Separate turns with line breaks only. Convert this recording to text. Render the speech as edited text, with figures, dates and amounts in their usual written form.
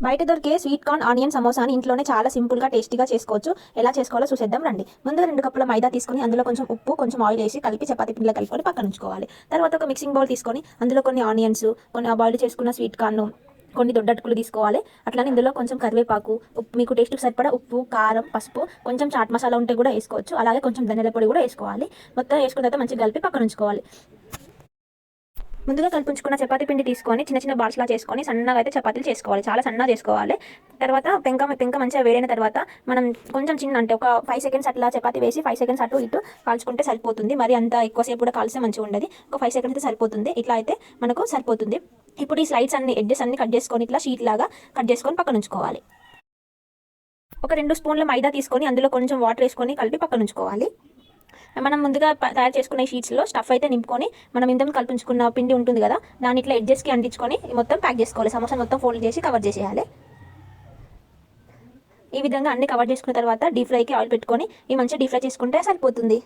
బయట దొరికే sweet corn onion సమోసాని ఇంట్లోనే చాలా సింపుల్గా టేస్టీగా చేసుకోవచ్చు. ఎలా చేసుకోవాలో చూసేద్దాం రండి. ముందుగా 2 కప్పుల మైదా తీసుకొని అందులో కొంచెం ఉప్పు, కొంచెం ఆయిల్ వేసి కలిపి చపాతీ పిండిలో కలుపుకొని పక్కన ఉంచుకోవాలి. తర్వాత ఒక మిక్సింగ్ బౌల్ తీసుకొని అందులో కొన్ని ఆనియన్స్, కొన్ని బాయిల్ చేసుకున్న స్వీట్ కార్న్, కొన్ని దొడ్డటుకులు తీసుకోవాలి. అట్లానే ఇందులో కొంచెం కరివేపాకు, ఉప్పు, మీకు టేస్ట్కి సరిపడా ఉప్పు, కారం, పసుపు, కొంచెం చాట్ మసాలా ఉంటే కూడా వేసుకోవచ్చు. అలాగే కొంచెం ధనియాల పొడి కూడా వేసుకోవాలి. మొత్తం వేసుకున్న తర్వాత మంచిగా కలిపి పక్కన ఉంచుకోవాలి. ముందుగా కల్పించుకున్న చపాతీ పిండి తీసుకొని చిన్న చిన్న బాల్స్లా చేసుకొని సన్నగా అయితే చపాతీలు చేసుకోవాలి. చాలా సన్నగా చేసుకోవాలి. తర్వాత పెంక మంచిగా వేడైన తర్వాత మనం కొంచెం చిన్న అంటే ఒక 5 సెకండ్స్ అట్లా చపాతీ వేసి 5 సెకండ్స్ అటు ఇటు కాల్చుకుంటే సరిపోతుంది. మరి అంత ఎక్కువసేపు కూడా కాల్స్తే మంచిగా ఉండదు. ఒక 5 సెకండ్స్ అయితే సరిపోతుంది. ఇట్లా అయితే మనకు సరిపోతుంది. ఇప్పుడు ఈ స్లైడ్స్ అన్ని ఎడ్జెస్ అన్ని కట్ చేసుకొని ఇట్లా షీట్ లాగా కట్ చేసుకొని పక్కన ఉంచుకోవాలి. ఒక 2 స్పూన్ల మైదా తీసుకొని అందులో కొంచెం వాటర్ వేసుకొని కలిపి పక్కన ఉంచుకోవాలి. మనం ముందుగా తయారు చేసుకునే షీట్స్లో స్టఫ్ అయితే నింపుకొని మనం ఇంతకు కల్పించుకున్న పిండి ఉంటుంది కదా, దాన్ని ఇట్లా ఎడ్జెస్కి అంటించుకొని మొత్తం ప్యాక్ చేసుకోవాలి. సమోసా మొత్తం ఫోల్డ్ చేసి కవర్ చేసేయాలి. ఈ విధంగా అన్ని కవర్ చేసుకున్న తర్వాత డీప్ ఫ్రైకి ఆయిల్ పెట్టుకొని ఈ మంచిగా డీప్ ఫ్రై చేసుకుంటే సరిపోతుంది.